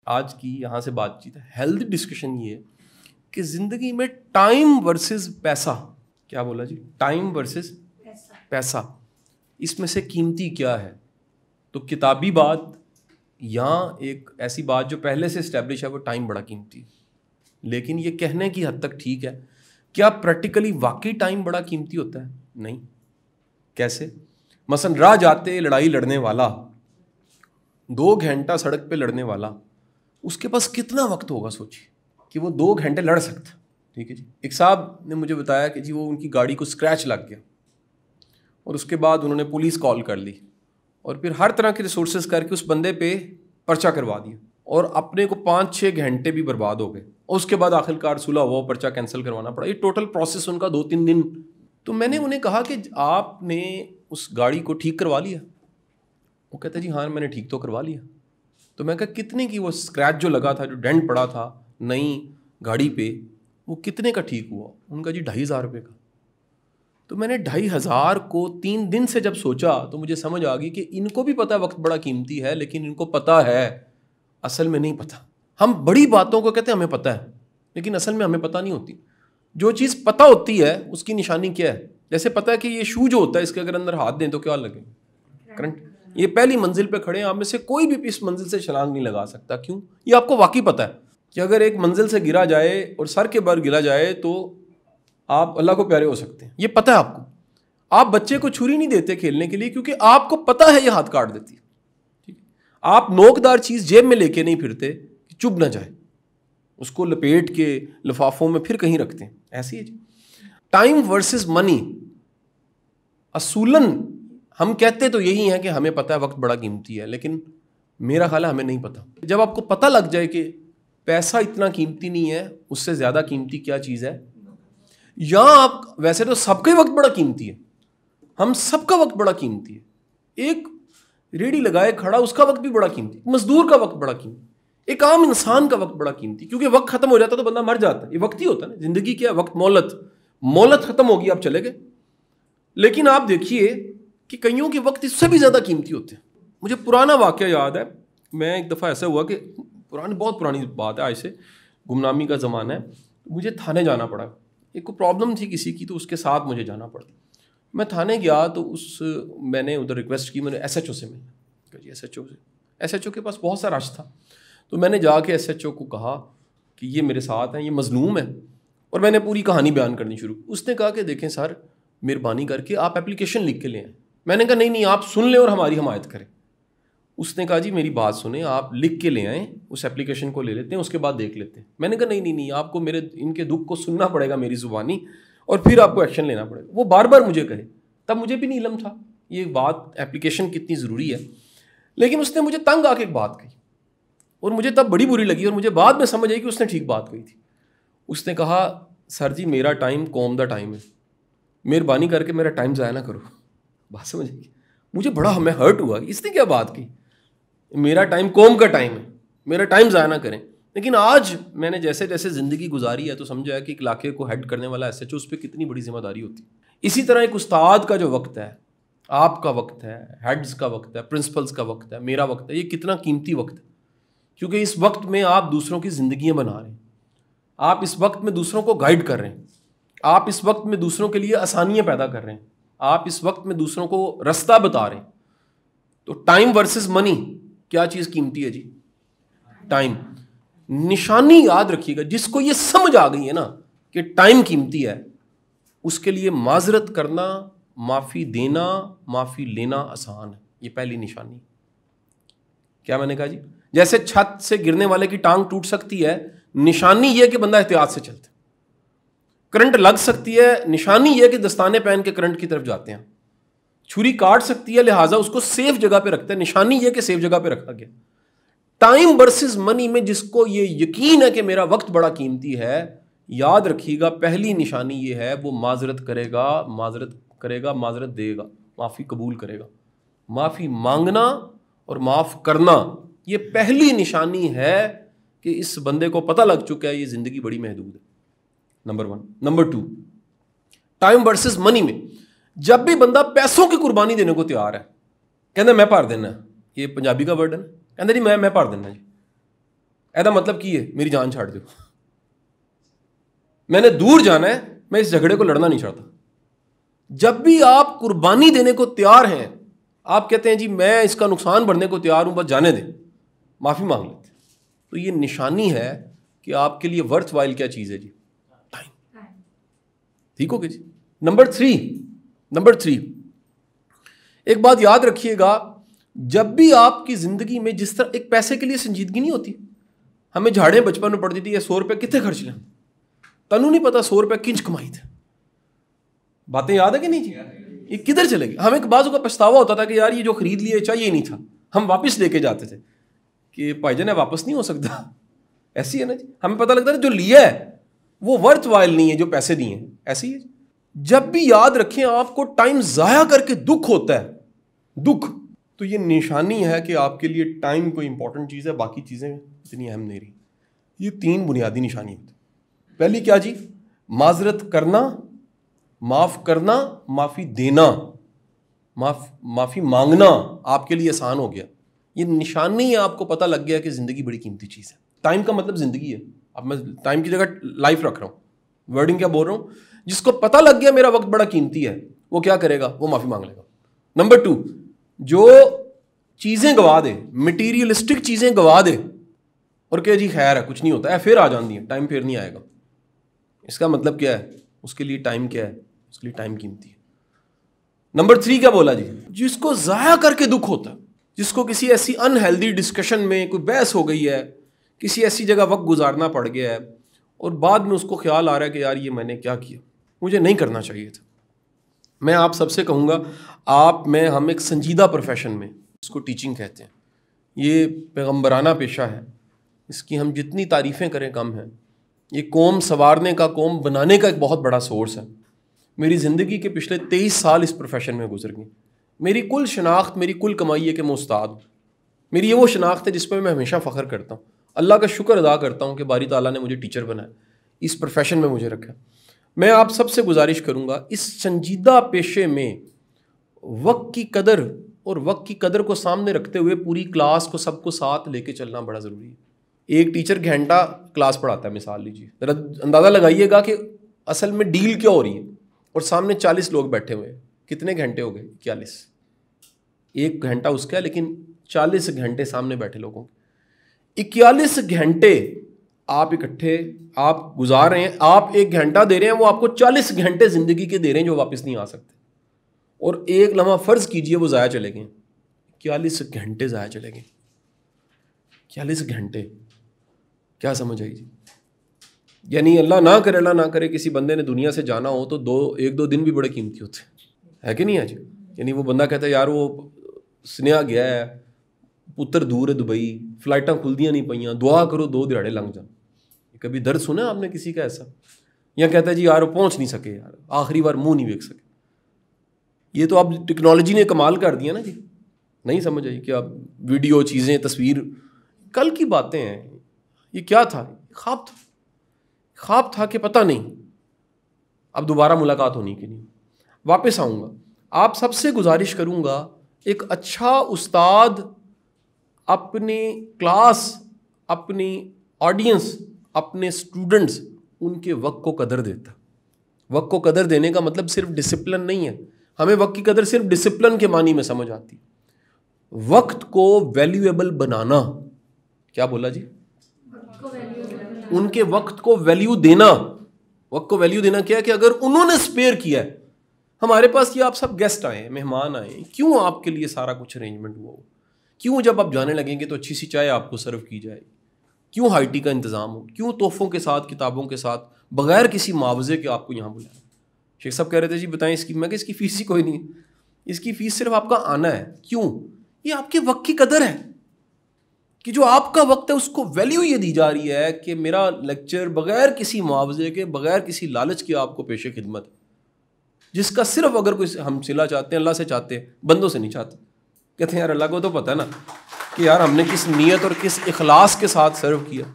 آج کی یہاں سے بات چیت ہے، ہیلتھ ڈسکشن یہ ہے کہ زندگی میں ٹائم ورسز پیسہ، کیا بولا جی، ٹائم ورسز پیسہ، اس میں سے قیمتی کیا ہے؟ تو کتابی بات یا ایک ایسی بات جو پہلے سے اسٹیبلش ہے، وہ ٹائم بڑا قیمتی ہے. لیکن یہ کہنے کی حد تک ٹھیک ہے. کیا پریکٹیکلی واقعی ٹائم بڑا قیمتی ہوتا ہے؟ نہیں. کیسے؟ مثلا راہ جاتے لڑائی لڑنے والا، 2 گھنٹہ سڑک پہ لڑنے والا، اس کے پاس کتنا وقت ہوگا سوچیے کہ وہ 2 گھنٹے لڑ سکتا. ٹھیک ہے جی. ایک صاحب نے مجھے بتایا کہ جی وہ ان کی گاڑی کو اسکریچ لگ گیا اور اس کے بعد انہوں نے پولیس کال کر لی اور پھر ہر طرح کے ریسورسز کر کے اس بندے پہ پرچہ کروا دیا اور اپنے کو 5-6 گھنٹے بھی برباد ہو گئے اور اس کے بعد آخر کار صلح ہوا، پرچہ کینسل کروانا پڑا. یہ ٹوٹل پروسیس ان کا 2-3 دن. تو میں نے انہیں کہا کہ آپ نے اس گاڑی کو ٹھیک کروا لیا؟ وہ کہتا جی ہاں میں نے ٹھیک تو کروا لیا. تو میں کہا کتنے کی وہ اسکریچ جو لگا تھا، جو ڈینٹ پڑا تھا نئی گاڑی پہ، وہ کتنے کا ٹھیک ہوا؟ ان کا جی 2,500 روپے کا. تو میں نے 2,500 کو 3 دن سے جب سوچا تو مجھے سمجھ آ گئی کہ ان کو بھی پتہ وقت بڑا قیمتی ہے، لیکن ان کو پتہ ہے، اصل میں نہیں پتہ. ہم بڑی باتوں کو کہتے ہیں ہمیں پتہ ہے، لیکن اصل میں ہمیں پتہ نہیں ہوتی. جو چیز پتہ ہوتی ہے اس کی نشانی کیا ہے؟ جیسے پتہ ہے کہ یہ شو جو ہوتا ہے اس کے اگر اندر ہاتھ دیں تو کیا لگے؟ کرنٹ. یہ پہلی منزل پہ کھڑے ہیں، آپ میں سے کوئی بھی اس منزل سے چھلانگ نہیں لگا سکتا. کیوں؟ یہ آپ کو واقعی پتہ ہے کہ اگر ایک منزل سے گرا جائے اور سر کے بر گرا جائے تو آپ اللہ کو پیارے ہو سکتے ہیں. یہ پتہ ہے آپ کو. آپ بچے کو چھری نہیں دیتے کھیلنے کے لیے کیونکہ آپ کو پتہ ہے یہ ہاتھ کاٹ دیتی ہے. آپ نوکدار چیز جیب میں لے کے نہیں پھرتے کہ چبھ نہ جائے، اس کو لپیٹ کے لفافوں میں پھر کہیں رکھتے ہیں. ایسی ہے جی. ٹائم ورسز منی، اصولاً ہم کہتے تو یہی ہیں کہ ہمیں پتہ ہے وقت بڑا قیمتی ہے، لیکن میرا خیال ہے ہمیں نہیں پتہ. جب آپ کو پتہ لگ جائے کہ پیسہ اتنا قیمتی نہیں ہے، اس سے زیادہ قیمتی کیا چیز ہے، یا آپ ویسے تو سب کا وقت بڑا قیمتی ہے، ہم سب کا وقت بڑا قیمتی ہے. ایک ریڑھی لگائے کھڑا، اس کا وقت بھی بڑا قیمتی، مزدور کا وقت بڑا قیمتی، ایک عام انسان کا وقت بڑا قیمتی. کیونکہ وقت ختم ہو جاتا تو بندہ مر جاتا ہے. یہ وقت ہی ہوتا ہے نا. زندگی کیا ہے؟ وقت، مولت ختم ہوگی، آپ چلے گئے. لیکن آپ دیکھیے کہ کئیوں کے وقت اس سے بھی زیادہ قیمتی ہوتے ہیں. مجھے پرانا واقعہ یاد ہے. میں ایک دفعہ ایسا ہوا کہ بہت پرانی بات ہے، آج سے گمنامی کا زمانہ ہے. مجھے تھانے جانا پڑا. ایک کو پرابلم تھی کسی کی، تو اس کے ساتھ مجھے جانا پڑا. میں تھانے گیا تو میں نے ادھر ریکویسٹ کی، میں نے ایس ایچ او سے ملنا. جی ایس ایچ او کے پاس بہت سا رش تھا. تو میں نے جا کے ایس ایچ او کو کہا کہ یہ میرے ساتھ ہیں، یہ مظلوم ہے، اور میں نے پوری کہانی بیان کرنی شروع. اس نے کہا کہ دیکھیں سر، مہربانی کر کے آپ اپلیکیشن لکھ کے لے آئیں. میں نے کہا نہیں آپ سن لیں اور ہماری حمایت کریں. اس نے کہا جی میری بات سنیں، آپ لکھ کے لے آئیں، اس اپلیکیشن کو لے لیتے ہیں، اس کے بعد دیکھ لیتے ہیں. میں نے کہا نہیں آپ کو ان کے دکھ کو سننا پڑے گا میری زبانی، اور پھر آپ کو ایکشن لینا پڑے گا. وہ بار بار مجھے کہے. تب مجھے بھی نہیں علم تھا یہ بات اپلیکیشن کتنی ضروری ہے. لیکن اس نے مجھے تنگ آ کے ایک بات کہی اور مجھے تب بڑی بری لگی، اور مجھے بعد میں سمجھ آئی کہ اس نے ٹھیک بات کہی تھی. اس نے کہا سر جی میرا ٹائم قوم دا ٹائم ہے، مہربانی کر کے میرا ٹائم ضائع نہ کرو. بات سمجھ گئی؟ مجھے بڑا میں ہرٹ ہوا. اس نے کیا بات کی؟ میرا ٹائم قوم کا ٹائم ہے، میرا ٹائم ضائع نہ کریں. لیکن آج میں نے جیسے جیسے زندگی گزاری ہے تو سمجھا ہے کہ ایک علاقے کو ہیڈ کرنے والا ایس ایچ او، اس پہ کتنی بڑی ذمہ داری ہوتی ہے. اسی طرح ایک استاد کا جو وقت ہے، آپ کا وقت ہے، ہیڈز کا وقت ہے، پرنسپلز کا وقت ہے، میرا وقت ہے، یہ کتنا قیمتی وقت ہے. کیونکہ اس وقت میں آپ دوسروں کی زندگیاں بنا رہے ہیں، آپ اس وقت میں دوسروں کو گائیڈ کر رہے ہیں، آپ اس وقت میں دوسروں کے لیے آسانیاں پیدا کر رہے ہیں، آپ اس وقت میں دوسروں کو رستہ بتا رہے ہیں. تو ٹائم ورسز منی، کیا چیز قیمتی ہے جی؟ ٹائم. نشانی یاد رکھیے گا، جس کو یہ سمجھ آ گئی ہے نا کہ ٹائم قیمتی ہے، اس کے لیے معذرت کرنا، معافی دینا، معافی لینا آسان ہے. یہ پہلی نشانی. کیا میں نے کہا جی؟ جیسے چھت سے گرنے والے کی ٹانگ ٹوٹ سکتی ہے، نشانی یہ کہ بندہ احتیاط سے چلتا ہے. کرنٹ لگ سکتی ہے، نشانی یہ کہ دستانے پہن کے کرنٹ کی طرف جاتے ہیں. چھری کاٹ سکتی ہے، لہٰذا اس کو سیف جگہ پہ رکھتے ہیں، نشانی یہ کہ سیف جگہ پہ رکھا گیا. ٹائم ورسز منی میں جس کو یہ یقین ہے کہ میرا وقت بڑا قیمتی ہے، یاد رکھیے گا پہلی نشانی یہ ہے وہ معذرت کرے گا، معذرت دے گا، معافی قبول کرے گا. معافی مانگنا اور معاف کرنا، یہ پہلی نشانی ہے کہ اس بندے کو پتہ لگ چکا ہے یہ زندگی بڑی محدود ہے. نمبر 1. نمبر 2، ٹائم ورسز منی میں جب بھی بندہ پیسوں کی قربانی دینے کو تیار ہے، کہنا میں پار دینا، یہ پنجابی کا ورڈ ہے نا، کہنا جی میں پار دینا جی، ایدا مطلب کی ہے میری جان چھاڑ دو, میں نے دور جانا ہے, میں اس جھگڑے کو لڑنا نہیں چاہتا. جب بھی آپ قربانی دینے کو تیار ہیں, آپ کہتے ہیں جی میں اس کا نقصان بڑھنے کو تیار ہوں, بس جانے دیں, معافی مانگ لیتے, تو یہ نشانی ہے کہ آپ کے لیے ورتھ وائل کیا چیز ہے جی, ٹائم. ٹھیک ہو گیا جی. نمبر 3 ایک بات یاد رکھیے گا, جب بھی آپ کی زندگی میں جس طرح ایک پیسے کے لیے سنجیدگی نہیں ہوتی, ہمیں جھاڑیں بچپن میں پڑتی تھی, یہ 100 روپے کتنے خرچ لیں, تنوں نہیں پتا 100 روپے کنچ کمائی تھے. باتیں یاد ہے کہ نہیں جی, یہ کدھر چلے گی. ہمیں بعضوں کا پچھتاوا ہوتا تھا کہ یار یہ جو خرید لیے چاہیے ہی نہیں تھا, ہم واپس لے کے جاتے تھے کہ بھائی جان واپس نہیں ہو سکتا. ایسی ہے نا جی, ہمیں پتہ لگتا ہے جو لیا ہے وہ ورتھ وائل نہیں ہے جو پیسے دیے ہیں, ایسی ہے. جب بھی یاد رکھیں آپ کو ٹائم ضائع کر کے دکھ ہوتا ہے, دکھ, تو یہ نشانی ہے کہ آپ کے لیے ٹائم کوئی امپورٹنٹ چیز ہے, باقی چیزیں اتنی اہم نہیں رہی. یہ 3 بنیادی نشانی ہوتی. پہلی کیا جی, معذرت کرنا, معاف کرنا, معافی دینا, معافی مانگنا آپ کے لیے آسان ہو گیا. یہ نشانی ہے, آپ کو پتہ لگ گیا کہ زندگی بڑی قیمتی چیز ہے. ٹائم کا مطلب زندگی ہے. اب میں ٹائم کی جگہ لائف رکھ رہا ہوں, ورڈنگ کیا بول رہا ہوں. جس کو پتہ لگ گیا میرا وقت بڑا قیمتی ہے, وہ کیا کرے گا, وہ معافی مانگ لے گا. نمبر 2, جو چیزیں گوا دے, مٹیریلسٹک چیزیں گوا دے اور کہ جی خیر ہے کچھ نہیں ہوتا ہے, پھر آ جاندی ہے, ٹائم پھر نہیں آئے گا, اس کا مطلب کیا ہے, اس کے لیے ٹائم کیا ہے, اس کے لیے ٹائم قیمتی ہے. نمبر 3 کیا بولا جی, جس کو ضائع کر کے دکھ ہوتا ہے, جس کو کسی ایسی انہیلدی ڈسکشن میں کوئی بحث ہو گئی ہے, کسی ایسی جگہ وقت گزارنا پڑ گیا ہے اور بعد میں اس کو خیال آ رہا ہے کہ یار یہ میں نے کیا کیا, مجھے نہیں کرنا چاہیے تھا. میں آپ سب سے کہوں گا, ہم ایک سنجیدہ پروفیشن میں, اس کو ٹیچنگ کہتے ہیں, یہ پیغمبرانہ پیشہ ہے, اس کی ہم جتنی تعریفیں کریں کم ہیں. یہ قوم سنوارنے کا, قوم بنانے کا ایک بہت بڑا سورس ہے. میری زندگی کے پچھلے 23 سال اس پروفیشن میں گزر گئے. میری کل شناخت, میری کل کمائی ہے کہ میں استاد ہوں. میری یہ وہ شناخت ہے جس پہ میں ہمیشہ فخر کرتا ہوں. اللہ کا شکر ادا کرتا ہوں کہ باری تعالیٰ نے مجھے ٹیچر بنایا, اس پروفیشن میں مجھے رکھا. میں آپ سب سے گزارش کروں گا, اس سنجیدہ پیشے میں وقت کی قدر اور وقت کی قدر کو سامنے رکھتے ہوئے پوری کلاس کو, سب کو ساتھ لے کے چلنا بڑا ضروری ہے. ایک ٹیچر گھنٹہ کلاس پڑھاتا ہے, مثال لیجیے, ذرا اندازہ لگائیے گا کہ اصل میں ڈیل کیا ہو رہی ہے, اور سامنے 40 لوگ بیٹھے ہوئے, کتنے گھنٹے ہو گئے, 41. 1 گھنٹہ اس کا ہے لیکن 40 گھنٹے سامنے بیٹھے لوگوں کے. 41 گھنٹے آپ اکٹھے آپ گزار رہے ہیں. آپ 1 گھنٹہ دے رہے ہیں, وہ آپ کو 40 گھنٹے زندگی کے دے رہے ہیں جو واپس نہیں آ سکتے. اور ایک لمحہ فرض کیجئے وہ ضائع چلے گئے, 41 گھنٹے ضائع چلے گئے. 40 گھنٹے کیا سمجھ آئی جی. یعنی اللہ نہ کرے کسی بندے نے دنیا سے جانا ہو تو 1-2 دن بھی بڑے قیمتی ہوتے ہیں, ہے کہ نہیں ہے جی. یعنی وہ بندہ کہتا ہے یار وہ سنیا گیا ہے, پتر دور ہے دبئی, فلائٹاں کھلدیاں نہیں پئیاں, دعا کرو 2 دہاڑے لنگ جان. کبھی درد سنا آپ نے کسی کا ایسا, یا کہتا ہے جی یار وہ پہنچ نہیں سکے, یار آخری بار منہ نہیں دیکھ سکے. یہ تو اب ٹیکنالوجی نے کمال کر دیا نا جی. نہیں سمجھ آئی کہ اب ویڈیو, چیزیں, تصویر, کل کی باتیں ہیں. یہ کیا تھا, خواب تھا کہ پتہ نہیں اب دوبارہ ملاقات ہونی کہ نہیں. واپس آؤں گا, آپ سب سے گزارش کروں گا, ایک اچھا استاد اپنی کلاس, اپنی آڈینس, اپنے اسٹوڈنٹس, ان کے وقت کو قدر دیتا. وقت کو قدر دینے کا مطلب صرف ڈسپلن نہیں ہے. ہمیں وقت کی قدر صرف ڈسپلن کے معنی میں سمجھ آتی. وقت کو ویلیویبل بنانا, کیا بولا جی, ان کے وقت کو ویلیو دینا. وقت کو ویلیو دینا کیا ہے کہ اگر انہوں نے اسپیئر کیا ہے, ہمارے پاس یہ آپ سب گیسٹ آئے ہیں, مہمان آئے ہیں, کیوں آپ کے لیے سارا کچھ ارینجمنٹ ہوا ہو, کیوں جب آپ جانے لگیں گے تو اچھی سی چائے آپ کو سرو کی جائے, کیوں ہائی ٹی کا انتظام ہو, کیوں تحفوں کے ساتھ, کتابوں کے ساتھ, بغیر کسی معاوضے کے آپ کو یہاں بلایا. شیخ صاحب کہہ رہے تھے جی بتائیں اس کی, میں کہ اس کی فیس ہی کوئی نہیں ہے, اس کی فیس صرف آپ کا آنا ہے. کیوں, یہ آپ کے وقت کی قدر ہے کہ جو آپ کا وقت ہے اس کو ویلیو یہ دی جا رہی ہے کہ میرا لیکچر بغیر کسی معاوضے کے, بغیر کسی لالچ کے آپ کو پیش خدمت, جس کا صرف اگر کوئی ہم صلہ چاہتے ہیں اللہ سے چاہتے ہیں, بندوں سے نہیں چاہتے. کہتے ہیں یار اللہ کو تو پتہ ہے نا کہ یار ہم نے کس نیت اور کس اخلاص کے ساتھ سرو کیا.